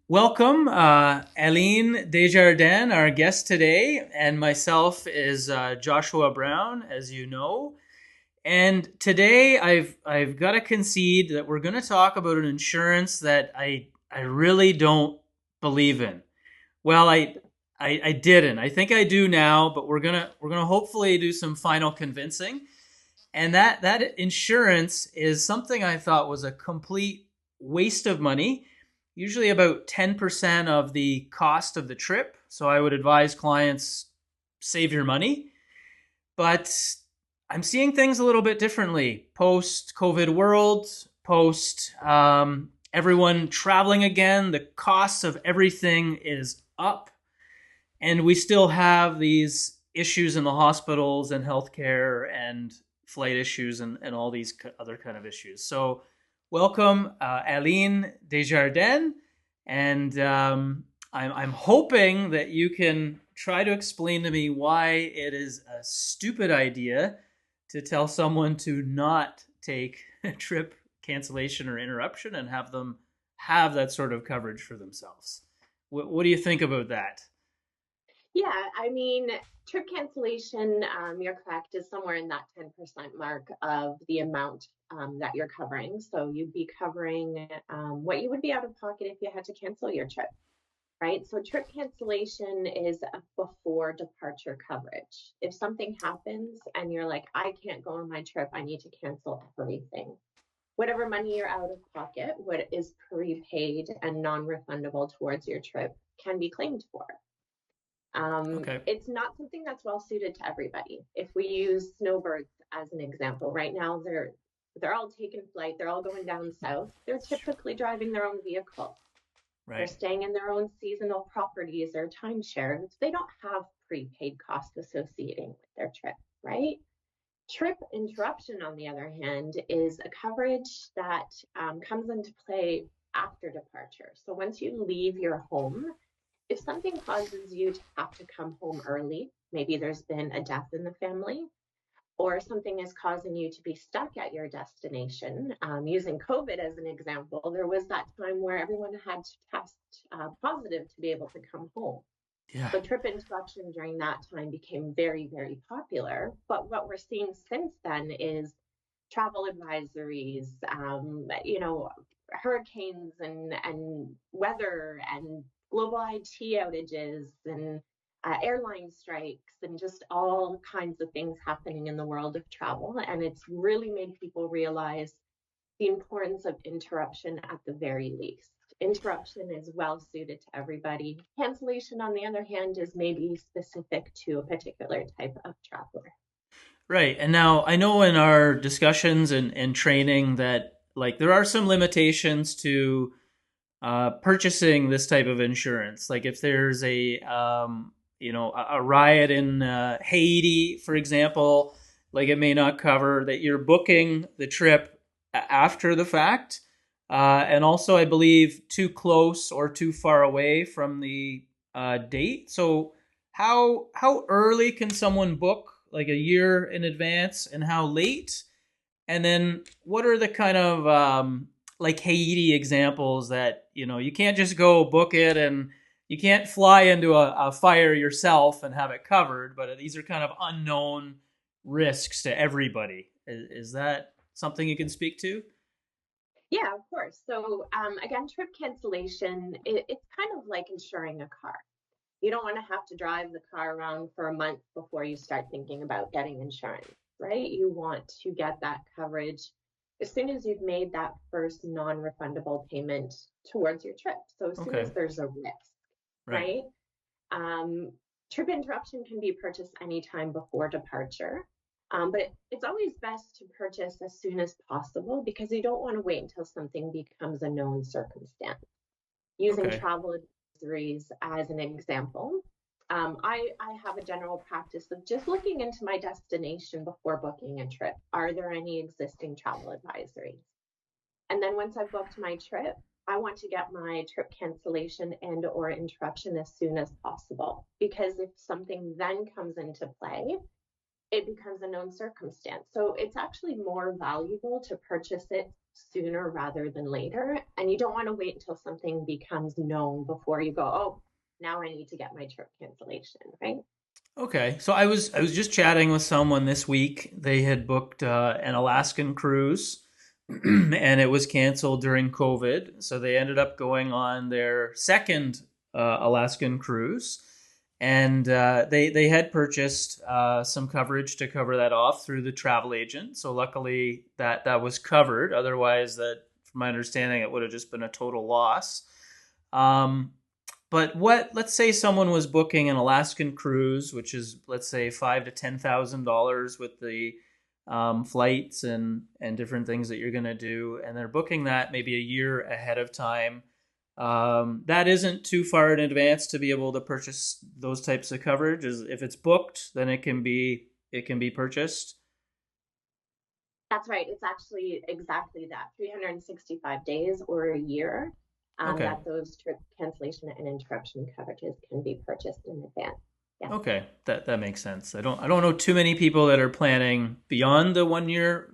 Welcome, Aline Desjardins, our guest today, and myself is Joshua Brown, as you know. And today, I've got to concede that we're going to talk about an insurance that I really don't believe in. Well, I didn't. I think I do now, but we're gonna hopefully do some final convincing. And that insurance is something I thought was a complete waste of money, usually about 10% of the cost of the trip. So I would advise clients save your money. But I'm seeing things a little bit differently post COVID world, post everyone traveling again. The cost of everything is up, and we still have these issues in the hospitals and healthcare and flight issues and all these other kind of issues. So, welcome, Aline Desjardins, and I'm hoping that you can try to explain to me why it is a stupid idea to tell someone to not take a trip cancellation or interruption and have them have that sort of coverage for themselves. What do you think about that? Yeah, I mean, trip cancellation, you're correct, is somewhere in that 10% mark of the amount that you're covering. So you'd be covering what you would be out of pocket if you had to cancel your trip, right? So trip cancellation is a before departure coverage. If something happens and you're like, I can't go on my trip, I need to cancel everything. Whatever money you're out of pocket, what is prepaid and non-refundable towards your trip can be claimed for. Okay. It's not something that's well suited to everybody. If we use snowbirds as an example, right now they're all taking flight, they're all going down south. They're That's true. typically driving their own vehicle. They're Right. staying in their own seasonal properties or timeshares. They don't have prepaid costs associating with their trip, right? Trip interruption, on the other hand, is a coverage that comes into play after departure. So once you leave your home, if something causes you to have to come home early, maybe there's been a death in the family, or something is causing you to be stuck at your destination. Using COVID as an example, there was that time where everyone had to test positive to be able to come home. Yeah. So trip interruption during that time became very, very popular. But what we're seeing since then is travel advisories, hurricanes and weather and global IT outages and airline strikes and just all kinds of things happening in the world of travel. And it's really made people realize the importance of interruption at the very least. Interruption is well suited to everybody. Cancellation, on the other hand, is maybe specific to a particular type of traveler. Right. And now I know in our discussions and training that like there are some limitations to purchasing this type of insurance. Like if there's a riot in Haiti, for example, like it may not cover that you're booking the trip after the fact. And also, I believe too close or too far away from the date. So, how early can someone book? Like a year in advance, and how late? And then, what are the kind of like Haiti examples that you can't just go book it and you can't fly into a fire yourself and have it covered, but these are kind of unknown risks to everybody. Is that something you can speak to? Yeah, of course. So again, trip cancellation, it's kind of like insuring a car. You don't want to have to drive the car around for a month before you start thinking about getting insurance, right? You want to get that coverage as soon as you've made that first non-refundable payment towards your trip. So as soon Okay. as there's a risk, Right. right? Um, Trip interruption can be purchased anytime before departure. But it's always best to purchase as soon as possible because you don't want to wait until something becomes a known circumstance. Using Okay. travel advisories as an example, I have a general practice of just looking into my destination before booking a trip. Are there any existing travel advisories? And then once I've booked my trip, I want to get my trip cancellation and or interruption as soon as possible because if something then comes into play, it becomes a known circumstance. So it's actually more valuable to purchase it sooner rather than later. And you don't want to wait until something becomes known before you go, oh, now I need to get my trip cancellation, right? Okay, so I was just chatting with someone this week. They had booked an Alaskan cruise, and it was canceled during COVID. So they ended up going on their second Alaskan cruise, and they had purchased some coverage to cover that off through the travel agent. So luckily that was covered. Otherwise, that from my understanding, it would have just been a total loss. Um, but what? Let's say someone was booking an Alaskan cruise, which is let's say $5,000 to $10,000 with the flights and different things that you're going to do, and they're booking that maybe a year ahead of time. That isn't too far in advance to be able to purchase those types of coverage. If it's booked, then it can be purchased. That's right. It's actually exactly that 365 days or a year Okay. that those trip cancellation and interruption coverages can be purchased in advance. Yeah. Okay, that makes sense. I don't know too many people that are planning beyond the one year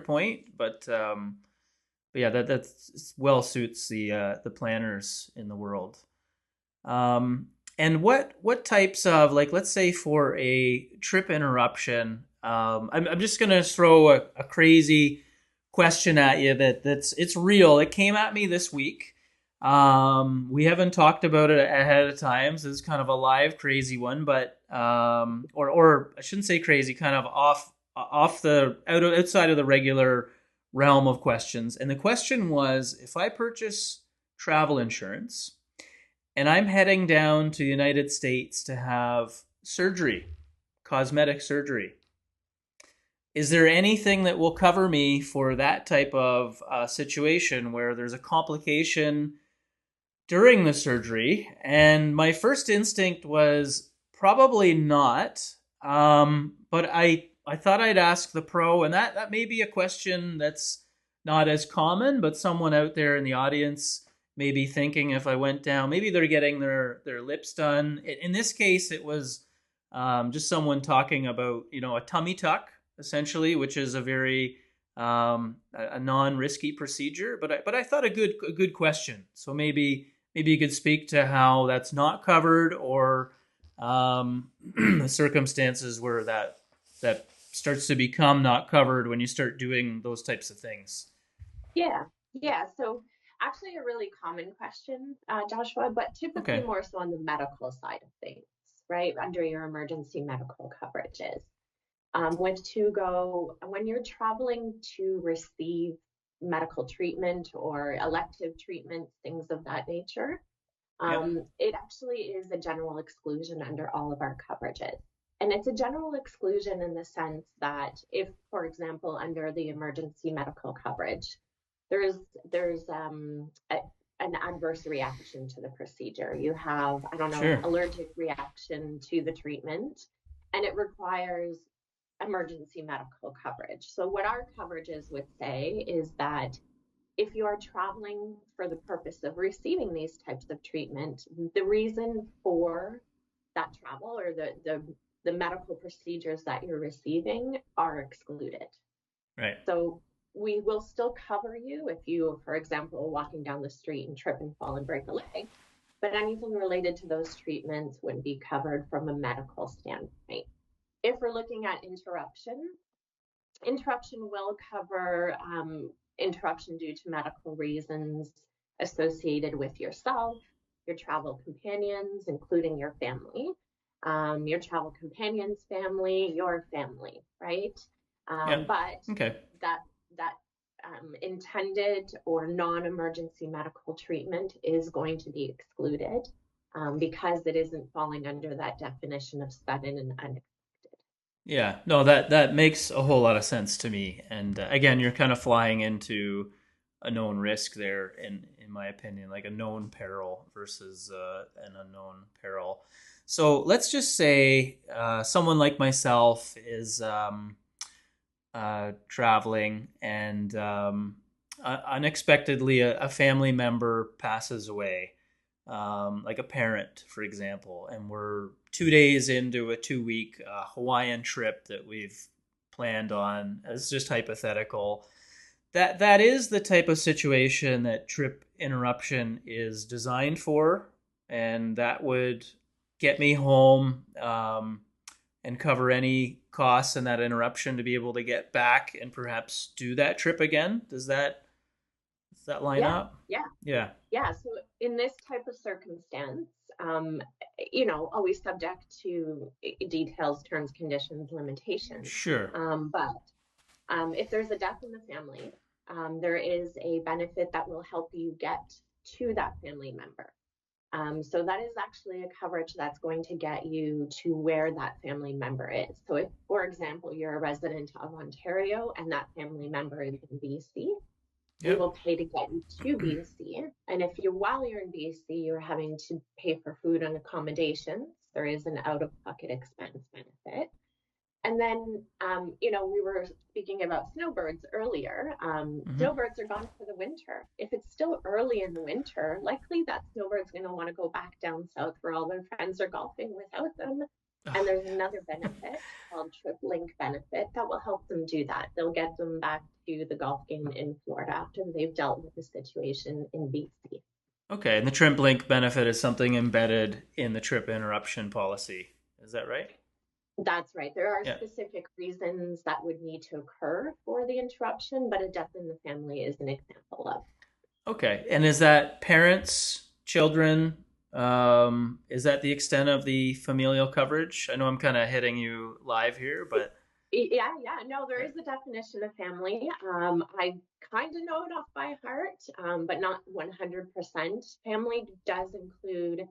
point, but yeah, that's well suits the planners in the world. And what types of, like, let's say for a trip interruption, I'm just gonna throw a crazy question at you that's it's real. It came at me this week. We haven't talked about it ahead of time, so it's kind of a live crazy one, but or I shouldn't say crazy, kind of off the outside of the regular realm of questions. And the question was, if I purchase travel insurance and I'm heading down to the United States to have surgery, cosmetic surgery. Is there anything that will cover me for that type of situation where there's a complication during the surgery? And my first instinct was probably not, but I thought I'd ask the pro, and that may be a question that's not as common, but someone out there in the audience may be thinking if I went down, maybe they're getting their lips done. In this case, it was just someone talking about a tummy tuck essentially, which is a very a non-risky procedure. But I thought a good question. So maybe you could speak to how that's not covered, or the circumstances where that starts to become not covered when you start doing those types of things. Yeah. Yeah. So actually a really common question, Joshua, but typically Okay. more so on the medical side of things, right? Under your emergency medical coverages. With TUGO, when you're traveling to receive medical treatment or elective treatments, things of that nature, Yep. it actually is a general exclusion under all of our coverages. And it's a general exclusion in the sense that if, for example, under the emergency medical coverage, there's there's an adverse reaction to the procedure. You have, I don't know, an Sure. allergic reaction to the treatment, and it requires emergency medical coverage. So what our coverages would say is that if you are traveling for the purpose of receiving these types of treatment, the reason for that travel or the medical procedures that you're receiving are excluded. Right. So we will still cover you if you, for example, are walking down the street and trip and fall and break a leg, but anything related to those treatments wouldn't be covered from a medical standpoint. If we're looking at interruption will cover interruption due to medical reasons associated with yourself, your travel companions, including your family, your travel companions' family, your family, right? Yep. But Okay. that that intended or non-emergency medical treatment is going to be excluded because it isn't falling under that definition of sudden and unexpected. Yeah, no, that makes a whole lot of sense to me. And again, you're kind of flying into a known risk there, in my opinion, like a known peril versus an unknown peril. So let's just say someone like myself is traveling, and unexpectedly a family member passes away, like a parent, for example, and we're 2 days into a 2 week Hawaiian trip that we've planned on. It's just hypothetical. that is the type of situation that trip interruption is designed for, and that would get me home, and cover any costs in that interruption to be able to get back and perhaps do that trip again. Does that line Yeah, up? yeah, Yeah. yeah. So in this type of circumstance, um, always subject to details, terms, conditions, limitations. Sure. But if there's a death in the family, there is a benefit that will help you get to that family member. So that is actually a coverage that's going to get you to where that family member is. So if, for example, you're a resident of Ontario and that family member is in BC, we Yep. will pay to get you to BC. And if you, while you're in BC, you're having to pay for food and accommodations, there is an out-of-pocket expense benefit. And then, we were speaking about snowbirds earlier. Mm-hmm. Snowbirds are gone for the winter. If it's still early in the winter, likely that snowbird's going to want to go back down south where all their friends are golfing without them. And there's another benefit called Trip Link benefit that will help them do that. They'll get them back to the golf game in Florida after they've dealt with the situation in BC. Okay, and the trip link benefit is something embedded in the trip interruption policy. Is that right? That's right. There are Yeah. specific reasons that would need to occur for the interruption, but a death in the family is an example of. Okay, and is that parents, children? Is that the extent of the familial coverage? I know I'm kind of hitting you live here, but Yeah, yeah. No, there yeah. is a definition of family. I kind of know it off by heart, but not 100%. Family does include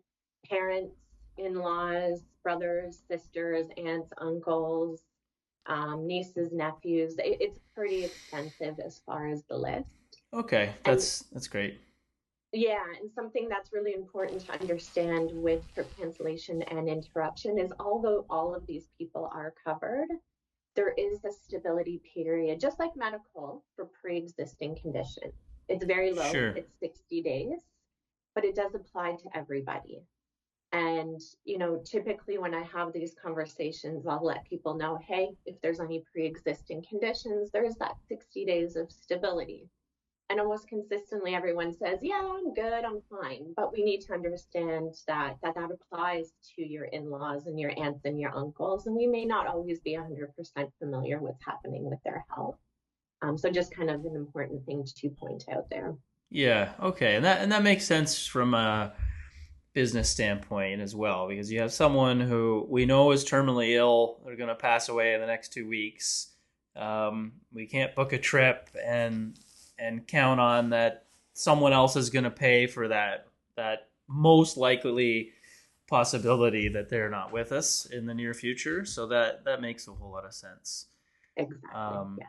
parents, in-laws, brothers, sisters, aunts, uncles, nieces, nephews. It's pretty extensive as far as the list. Okay, And that's great. yeah, and something that's really important to understand with trip cancellation and interruption is although all of these people are covered, there is a stability period, just like medical for pre-existing conditions. It's very low, Sure. it's 60 days, but it does apply to everybody. And, typically when I have these conversations, I'll let people know, hey, if there's any pre-existing conditions, there's that 60 days of stability. And almost consistently everyone says, yeah, I'm good, I'm fine. But we need to understand that applies to your in-laws and your aunts and your uncles, and we may not always be 100% familiar with what's happening with their health. So just kind of an important thing to point out there. Yeah. Okay, and that makes sense from a business standpoint as well, because you have someone who we know is terminally ill. They're going to pass away in the next 2 weeks. We can't book a trip and count on that someone else is going to pay for that most likely possibility that they're not with us in the near future. So that makes a whole lot of sense. Exactly. Um, Yes.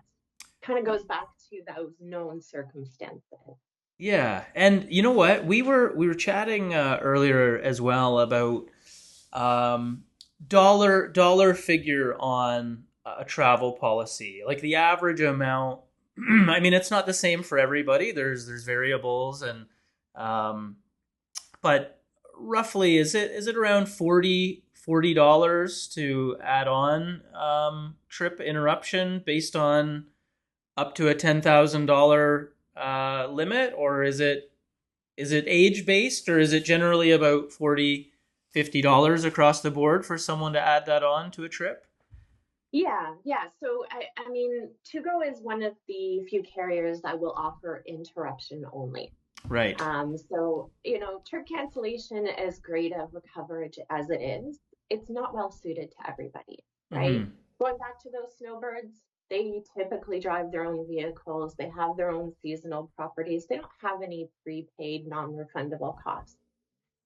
Kind of goes back to those known circumstances. yeah, and you know what? We were chatting earlier as well about um, dollar figure on a travel policy, like the average amount. I mean, it's not the same for everybody. There's variables, and um, but roughly, is it around $40 to add on trip interruption based on up to a $10,000 limit, or is it age based, or is it generally about $40-50 across the board for someone to add that on to a trip? Yeah, yeah. So I mean, TUGO is one of the few carriers that will offer interruption only. Right. So, trip cancellation, as great of a coverage as it is, it's not well suited to everybody, right? Mm-hmm. Going back to those snowbirds, they typically drive their own vehicles, they have their own seasonal properties, they don't have any prepaid, non refundable costs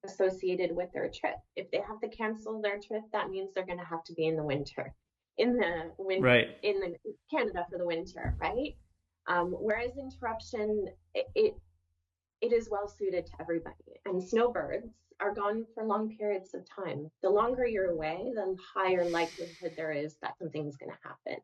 associated with their trip. If they have to cancel their trip, that means they're going to have to be in the winter, Right. in the Canada for the winter, right? Whereas interruption, it is well suited to everybody. And snowbirds are gone for long periods of time. The longer you're away, the higher likelihood there is that something's going to happen.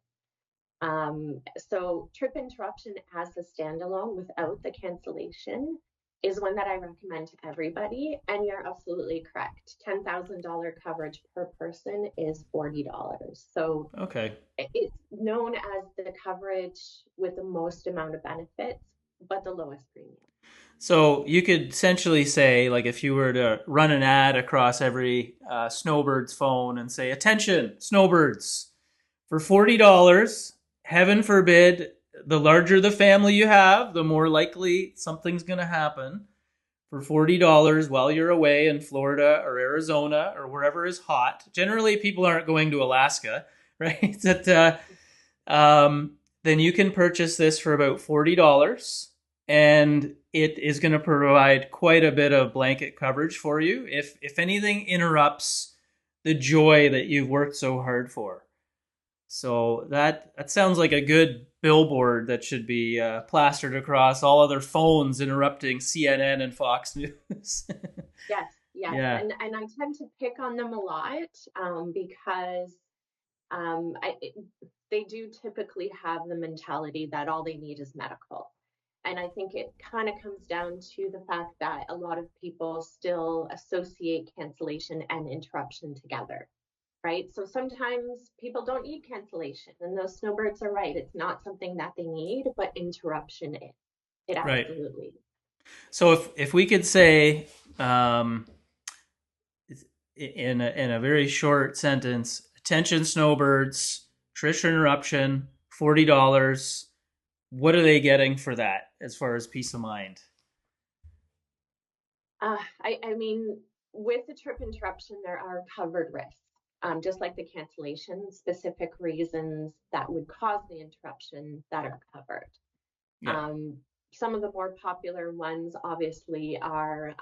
So trip interruption as a standalone without the cancellation is one that I recommend to everybody. And you're absolutely correct. $10,000 coverage per person is $40. So Okay. it's known as the coverage with the most amount of benefits, but the lowest premium. So you could essentially say, like, if you were to run an ad across every snowbird's phone and say, "Attention, snowbirds! For $40, heaven forbid, the larger the family you have, the more likely something's going to happen. For $40 while you're away in Florida or Arizona or wherever is hot. Generally, people aren't going to Alaska, right? Then you can purchase this for about $40, and it is going to provide quite a bit of blanket coverage for you if anything interrupts the joy that you've worked so hard for. So that sounds like a good billboard that should be plastered across all other phones interrupting CNN and Fox News. Yes, yes. Yeah, And I tend to pick on them a lot because um, I, it, they do typically have the mentality that all they need is medical. And I think it kind of comes down to the fact that a lot of people still associate cancellation and interruption together, right? So sometimes people don't need cancellation, and those snowbirds are right. It's not something that they need, but interruption is. It right. absolutely. So if we could say um, in a very short sentence, attention snowbirds, Trish interruption, $40. What are they getting for that as far as peace of mind? I mean, with the trip interruption, there are covered risks, just like the cancellation, specific reasons that would cause the interruption that are covered. Yeah, Um, some of the more popular ones, obviously, are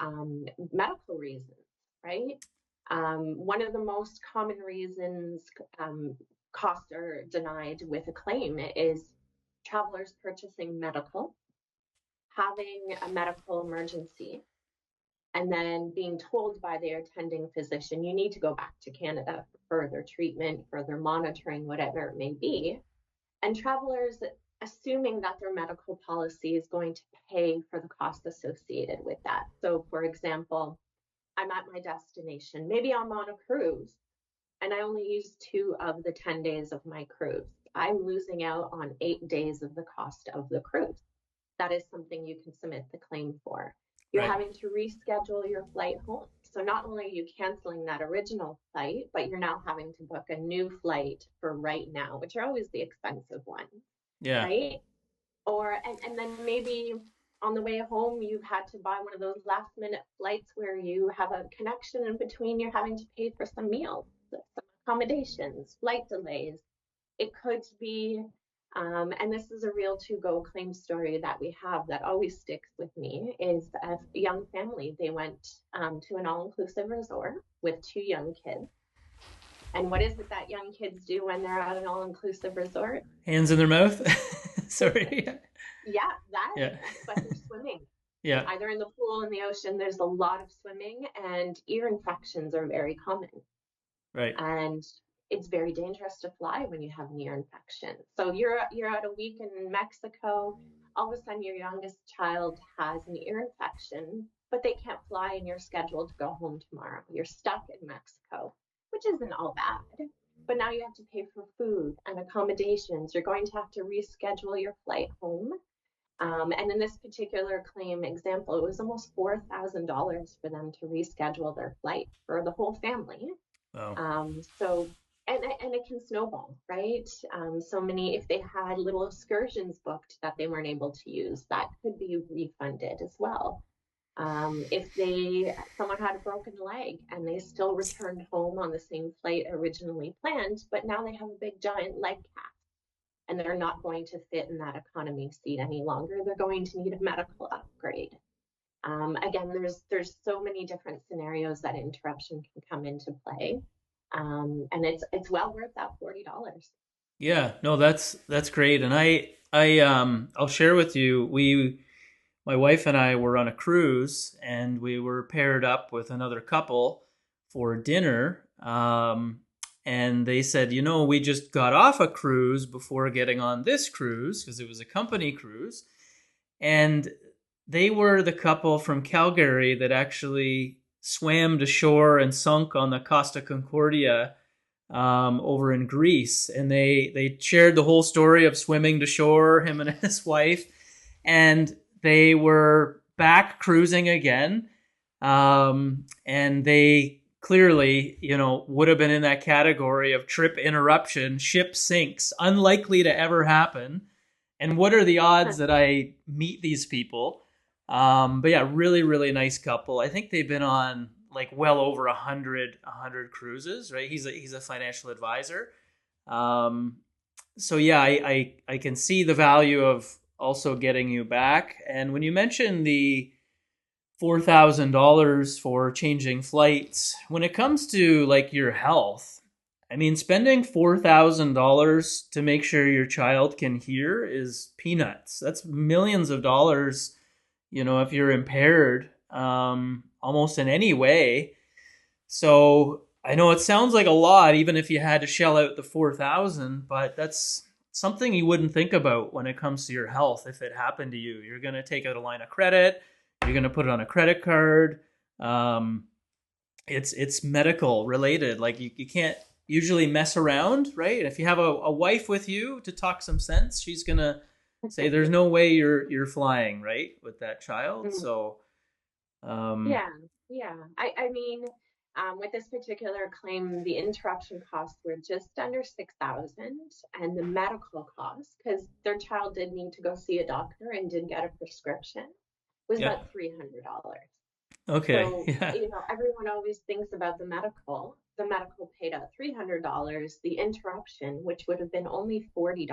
medical reasons, right? One of the most common reasons costs are denied with a claim is travelers purchasing medical, having a medical emergency, and then being told by their attending physician, you need to go back to Canada for further treatment, further monitoring, whatever it may be. And travelers assuming that their medical policy is going to pay for the cost associated with that. So, for example, I'm at my destination, maybe I'm on a cruise, and I only use 2 of the 10 days of my cruise. I'm losing out on 8 days of the cost of the cruise. That is something you can submit the claim for. You're right. having to reschedule your flight home. So not only are you canceling that original flight, but you're now having to book a new flight for right now, which are always the expensive ones, Yeah, right? Or and then maybe on the way home you've had to buy one of those last minute flights where you have a connection in between, you're having to pay for some meals, some accommodations, flight delays. It could be, and this is a real to-go claim story that we have that always sticks with me, is a young family. They went to an all-inclusive resort with 2 young kids. And what is it that young kids do when they're at an all-inclusive resort? hands in their mouth. Sorry. Yeah, that, Yeah, but they're swimming. yeah, Either in the pool, in the ocean, there's a lot of swimming, and ear infections are very common. right, And it's very dangerous to fly when you have an ear infection. So you're out a week in Mexico, all of a sudden your youngest child has an ear infection, but they can't fly and you're scheduled to go home tomorrow. You're stuck in Mexico, which isn't all bad. But now you have to pay for food and accommodations. You're going to have to reschedule your flight home. And in this particular claim example, it was almost $4,000 for them to reschedule their flight for the whole family. oh, So and it can snowball, right? So many, if they had little excursions booked that they weren't able to use, that could be refunded as well. If someone had a broken leg and they still returned home on the same flight originally planned, but now they have a big giant leg cast and they're not going to fit in that economy seat any longer, they're going to need a medical upgrade. Again, there's so many different scenarios that interruption can come into play, and it's well worth that $40. yeah. No, that's great. And I'll share with you. My wife and I were on a cruise, and we were paired up with another couple for dinner. And they said, we just got off a cruise before getting on this cruise because it was a company cruise. And they were the couple from Calgary that actually swam to shore and sunk on the Costa Concordia over in Greece, and they shared the whole story of swimming to shore, him and his wife, and they were back cruising again, and they clearly, would have been in that category of trip interruption, ship sinks, unlikely to ever happen. And what are the odds that I meet these people? But yeah, really, really nice couple. I think they've been on like well over a hundred cruises, right? He's a financial advisor. Um, so yeah, I can see the value of also getting you back. And when you mentioned the $4,000 for changing flights, when it comes to like your health, I mean, spending $4,000 to make sure your child can hear is peanuts. That's millions of dollars, if you're impaired, almost in any way. So I know it sounds like a lot, even if you had to shell out the 4,000, but that's something you wouldn't think about when it comes to your health. If it happened to you, you're going to take out a line of credit, you're going to put it on a credit card. Um, it's medical related. Like you can't usually mess around, right? If you have a wife with you to talk some sense, she's gonna say there's no way you're flying, right, with that child. Mm, So um yeah, yeah. I mean, with this particular claim, the interruption costs were just under 6,000, and the medical costs, because their child did need to go see a doctor and did get a prescription, was yeah. about $300. Okay. So, Yeah. everyone always thinks about the medical. The medical paid out $300. The interruption, which would have been only $40,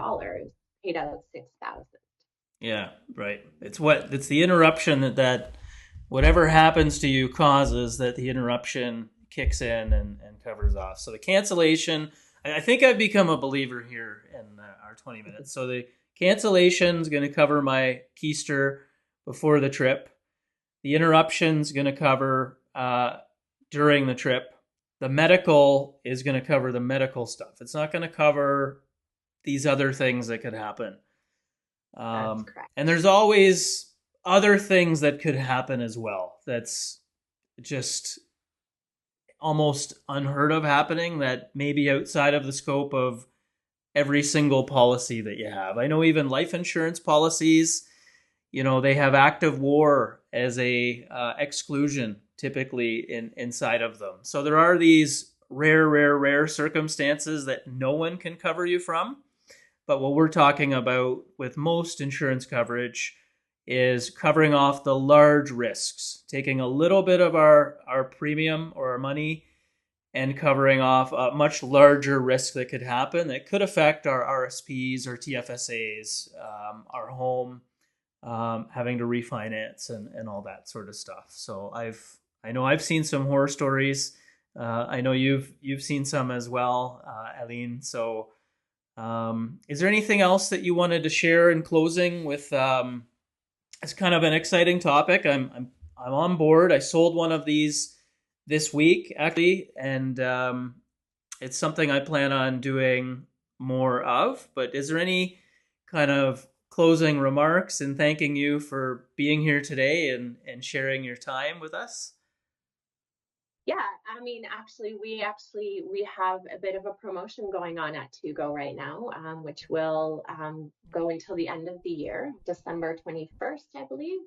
paid out 6,000. Yeah, right. It's the interruption that whatever happens to you causes that the interruption kicks in and covers off. So the cancellation, I think I've become a believer here in our 20 minutes. So the cancellation is going to cover my keister before the trip. The interruption is going to cover during the trip. The medical is going to cover the medical stuff. It's not going to cover these other things that could happen. That's Um, correct. and there's always other things that could happen as well. That's just almost unheard of happening that may be outside of the scope of every single policy that you have. I know even life insurance policies, they have active war as a exclusion typically inside of them. So there are these rare circumstances that no one can cover you from. But what we're talking about with most insurance coverage is covering off the large risks, taking a little bit of our premium or our money and covering off a much larger risk that could happen that could affect our RSPs or TFSAs, our home, having to refinance and all that sort of stuff. So I know I've seen some horror stories. I know you've seen some as well, Eileen. So is there anything else that you wanted to share in closing with? It's kind of an exciting topic. I'm on board. I sold one of these this week actually, and it's something I plan on doing more of. But is there any kind of closing remarks and thanking you for being here today and sharing your time with us? Yeah, I mean, we have a bit of a promotion going on at TUGO right now, which will go until the end of the year, December 21st, I believe.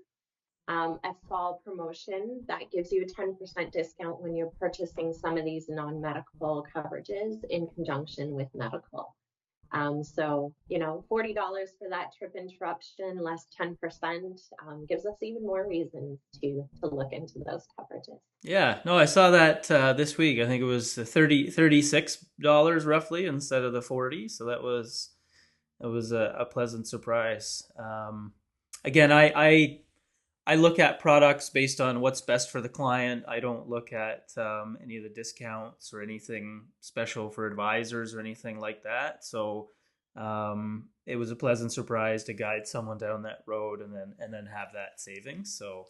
A fall promotion that gives you a 10% discount when you're purchasing some of these non-medical coverages in conjunction with medical. So, $40 for that trip interruption, less 10%, gives us even more reasons to look into those coverages. Yeah, no, I saw that this week. I think it was $36 roughly instead of the 40. So that was a pleasant surprise. Again, I look at products based on what's best for the client. I don't look at any of the discounts or anything special for advisors or anything like that. So it was a pleasant surprise to guide someone down that road and then have that savings. So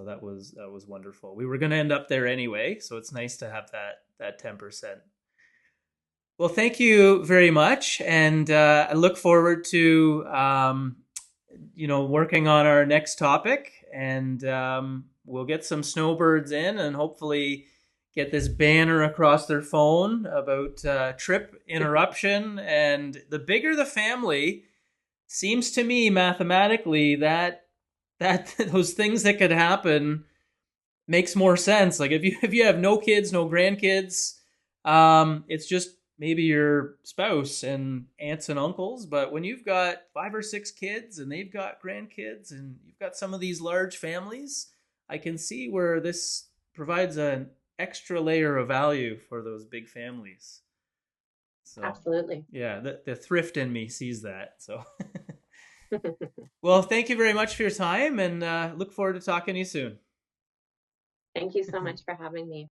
that was wonderful. We were going to end up there anyway, so it's nice to have that 10%. Well, thank you very much, and I look forward to working on our next topic, and we'll get some snowbirds in and hopefully get this banner across their phone about trip interruption. And the bigger the family, seems to me mathematically that those things that could happen makes more sense. Like if you have no kids, no grandkids, it's just maybe your spouse and aunts and uncles. But when you've got 5 or 6 kids and they've got grandkids and you've got some of these large families, I can see where this provides an extra layer of value for those big families. So Absolutely. yeah, the thrift in me sees that. So well, thank you very much for your time, and look forward to talking to you soon. Thank you so much for having me.